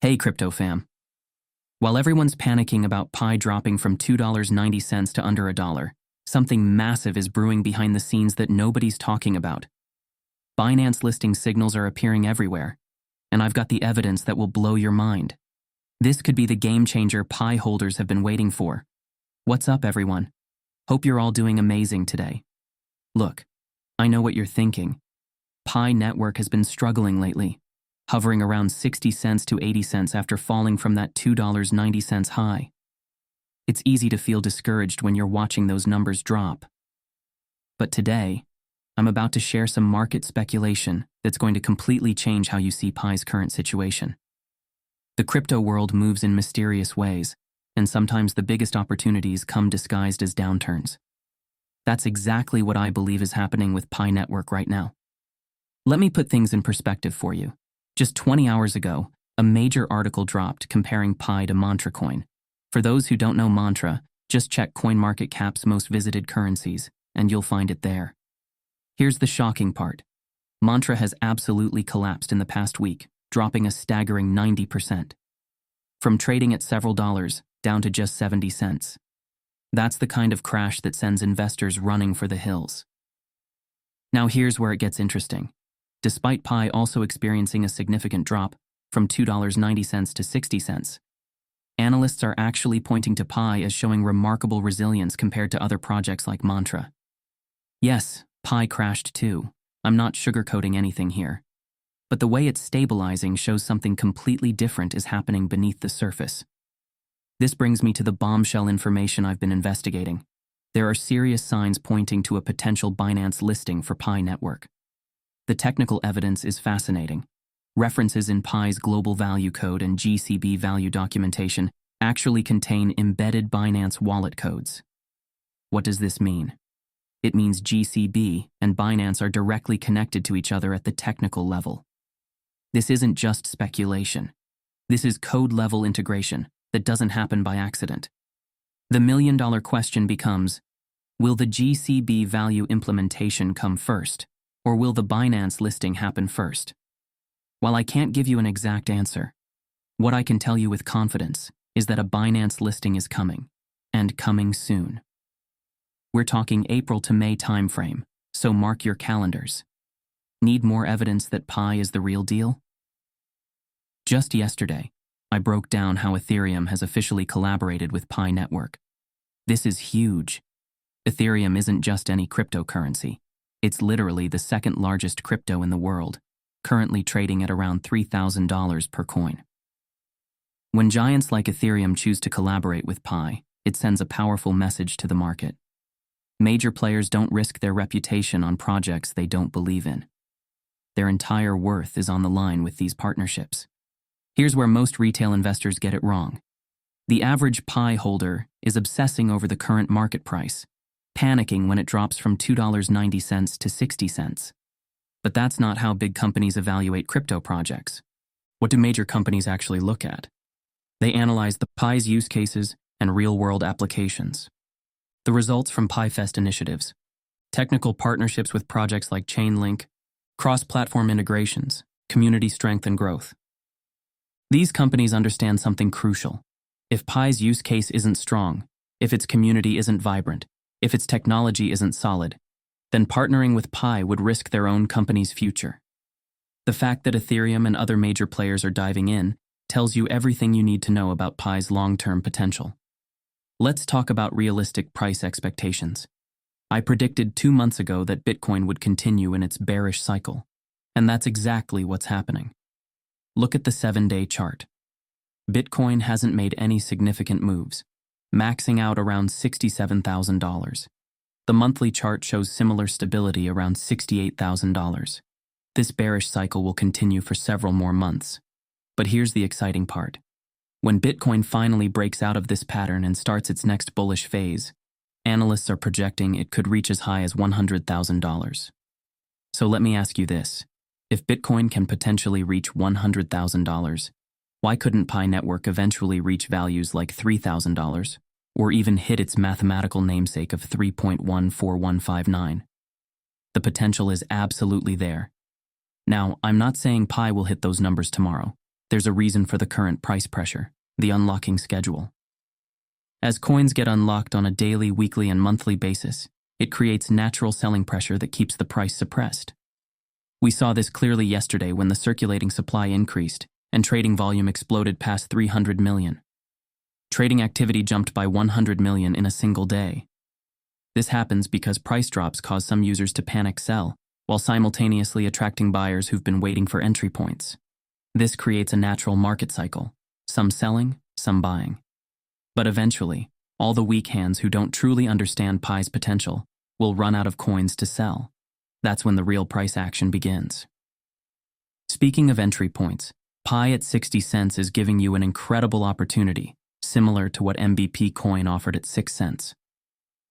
Hey crypto fam. While everyone's panicking about Pi dropping from $2.90 to under $1, something massive is brewing behind the scenes that nobody's talking about. Binance listing signals are appearing everywhere, and I've got the evidence that will blow your mind. This could be the game changer Pi holders have been waiting for. What's up, everyone? Hope you're all doing amazing today. Look, I know what you're thinking. Pi network has been struggling lately, hovering around 60 cents to 80 cents after falling from that $2.90 high. It's easy to feel discouraged when you're watching those numbers drop. But today, I'm about to share some market speculation that's going to completely change how you see Pi's current situation. The crypto world moves in mysterious ways, and sometimes the biggest opportunities come disguised as downturns. That's exactly what I believe is happening with Pi Network right now. Let me put things in perspective for you. Just 20 hours ago, a major article dropped comparing Pi to Mantra coin. For those who don't know Mantra, just check CoinMarketCap's most visited currencies, and you'll find it there. Here's the shocking part. Mantra has absolutely collapsed in the past week, dropping a staggering 90%. From trading at several dollars, down to just 70 cents. That's the kind of crash that sends investors running for the hills. Now here's where it gets interesting. Despite Pi also experiencing a significant drop from $2.90 to 60 cents, analysts are actually pointing to Pi as showing remarkable resilience compared to other projects like Mantra. Yes, Pi crashed too. I'm not sugarcoating anything here. But the way it's stabilizing shows something completely different is happening beneath the surface. This brings me to the bombshell information I've been investigating. There are serious signs pointing to a potential Binance listing for Pi Network. The technical evidence is fascinating. References in Pi's global value code and GCB value documentation actually contain embedded Binance wallet codes. What does this mean? It means GCB and Binance are directly connected to each other at the technical level. This isn't just speculation. This is code-level integration that doesn't happen by accident. The million-dollar question becomes, will the GCB value implementation come first? Or will the Binance listing happen first? While I can't give you an exact answer, what I can tell you with confidence is that a Binance listing is coming, and coming soon. We're talking April to May timeframe, so mark your calendars. Need more evidence that Pi is the real deal? Just yesterday, I broke down how Ethereum has officially collaborated with Pi Network. This is huge. Ethereum isn't just any cryptocurrency. It's literally the second largest crypto in the world, currently trading at around $3,000 per coin. When giants like Ethereum choose to collaborate with Pi, it sends a powerful message to the market. Major players don't risk their reputation on projects they don't believe in. Their entire worth is on the line with these partnerships. Here's where most retail investors get it wrong. The average Pi holder is obsessing over the current market price, panicking when it drops from $2.90 to 60 cents. But that's not how big companies evaluate crypto projects. What do major companies actually look at? They analyze the Pi's use cases and real-world applications. The results from PiFest initiatives, technical partnerships with projects like Chainlink, cross-platform integrations, community strength and growth. These companies understand something crucial. If Pi's use case isn't strong, if its community isn't vibrant, if its technology isn't solid, then partnering with Pi would risk their own company's future. The fact that Ethereum and other major players are diving in tells you everything you need to know about Pi's long-term potential. Let's talk about realistic price expectations. I predicted 2 months ago that Bitcoin would continue in its bearish cycle, and that's exactly what's happening. Look at the 7-day chart. Bitcoin hasn't made any significant moves, maxing out around $67,000. The monthly chart shows similar stability around $68,000. This bearish cycle will continue for several more months. But here's the exciting part. When Bitcoin finally breaks out of this pattern and starts its next bullish phase, analysts are projecting it could reach as high as $100,000. So let me ask you this. If Bitcoin can potentially reach $100,000, why couldn't Pi Network eventually reach values like $3,000, or even hit its mathematical namesake of 3.14159? The potential is absolutely there. Now, I'm not saying Pi will hit those numbers tomorrow, There's a reason for the current price pressure, the unlocking schedule. As coins get unlocked on a daily, weekly, and monthly basis, it creates natural selling pressure that keeps the price suppressed. We saw this clearly yesterday when the circulating supply increased and trading volume exploded past 300 million. Trading activity jumped by 100 million in a single day. This happens because price drops cause some users to panic sell, while simultaneously attracting buyers who've been waiting for entry points. This creates a natural market cycle, some selling, some buying. But eventually, all the weak hands who don't truly understand Pi's potential will run out of coins to sell. That's when the real price action begins. Speaking of entry points, Pi at 60 cents is giving you an incredible opportunity, similar to what MBP coin offered at 6 cents.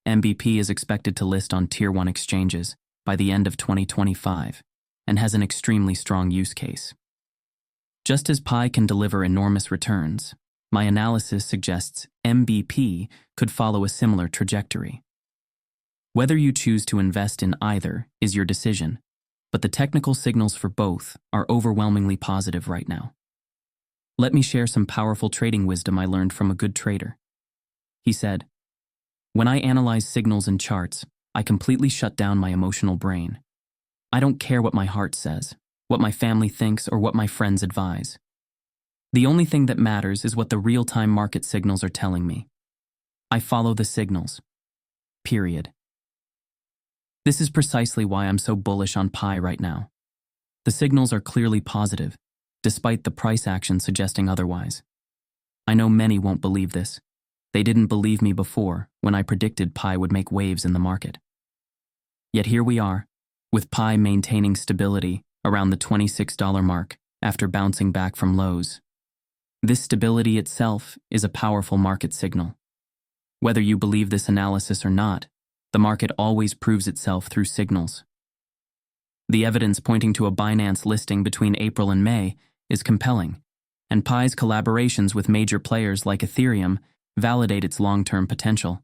MBP is expected to list on Tier 1 exchanges by the end of 2025 and has an extremely strong use case. Just as Pi can deliver enormous returns, my analysis suggests MBP could follow a similar trajectory. Whether you choose to invest in either is your decision, but the technical signals for both are overwhelmingly positive right now. Let me share some powerful trading wisdom I learned from a good trader. He said, "When I analyze signals and charts, I completely shut down my emotional brain. I don't care what my heart says, what my family thinks, or what my friends advise. The only thing that matters is what the real-time market signals are telling me. I follow the signals. Period." This is precisely why I'm so bullish on Pi right now. The signals are clearly positive, despite the price action suggesting otherwise. I know many won't believe this. They didn't believe me before when I predicted Pi would make waves in the market. Yet here we are, with Pi maintaining stability around the $26 mark after bouncing back from lows. This stability itself is a powerful market signal. Whether you believe this analysis or not, the market always proves itself through signals. The evidence pointing to a Binance listing between April and May is compelling, and Pi's collaborations with major players like Ethereum validate its long-term potential.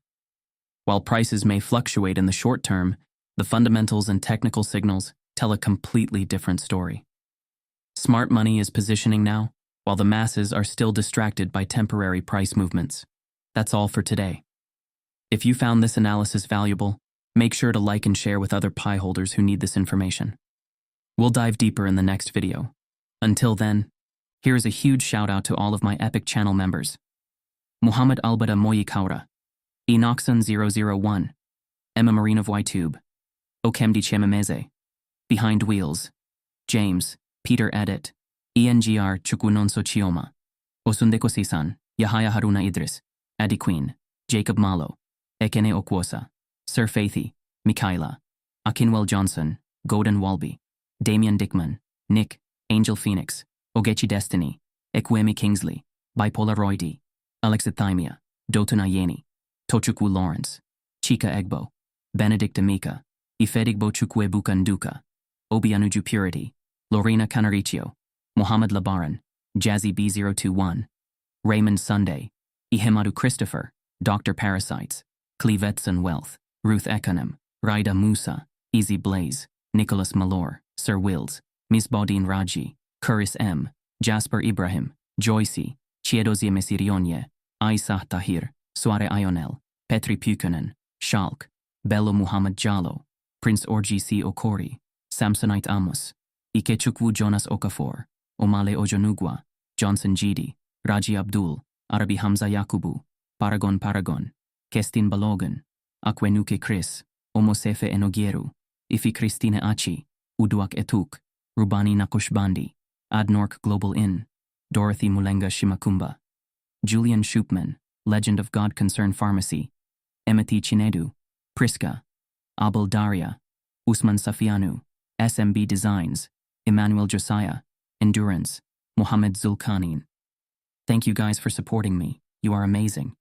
While prices may fluctuate in the short term, the fundamentals and technical signals tell a completely different story. Smart money is positioning now, while the masses are still distracted by temporary price movements. That's all for today. If you found this analysis valuable, make sure to like and share with other Pi holders who need this information. We'll dive deeper in the next video. Until then, here's a huge shout out to all of my Epic channel members. Muhammad Albada Moyi Kaura, Enoxon001, Emma Marina Voitube, Okemdi Chememeze, Behind Wheels, James, Peter Edit, ENGR Chukwunonso Chioma, Osundeko Sisan, Yahaya Haruna Idris, Adi Queen, Jacob Malo, Ekene Okwosa, Sir Faithy, Mikaela, Akinwell Johnson, Golden Walby, Damian Dickman, Nick, Angel Phoenix, Ogechi Destiny, Ekwemi Kingsley, Bipolar Roydi, Alexithymia, Dotun Ayeni, Tochukwu Lawrence, Chika Egbo, Benedict Amika, Ifedigbo Chukwe Bukanduka, Obianuju Purity, Lorena Canaricio, Mohammed Labaran, Jazzy B021, Raymond Sunday, Ihemadu Christopher, Dr. Parasites, Clevetson Wealth, Ruth Ekanem, Raida Musa, Easy Blaze, Nicholas Malor, Sir Wills, Misbaudin Raji, Kuris M, Jasper Ibrahim, Joycey, Chiedozie Mesirionye, Aisah Tahir, Suare Ionel, Petri Pukunen, Shalk, Bello Muhammad Jalo, Prince Orji C. Okori, Samsonite Amos, Ikechukwu Jonas Okafor, Omale Ojonugwa, Johnson Gidi, Raji Abdul, Arabi Hamza Yakubu, Paragon, Kestin Balogan, Akwenuke Chris, Omosefe Enogieru, Ifi Christine Achi, Uduak Etuk, Rubani Nakushbandi, Adnork Global Inn, Dorothy Mulenga Shimakumba, Julian Shupman, Legend of God Concern Pharmacy, Emeti Chinedu, Priska, Abel Daria, Usman Safianu, SMB Designs, Emmanuel Josiah, Endurance, Mohammed Zulkanin. Thank you guys for supporting me. You are amazing.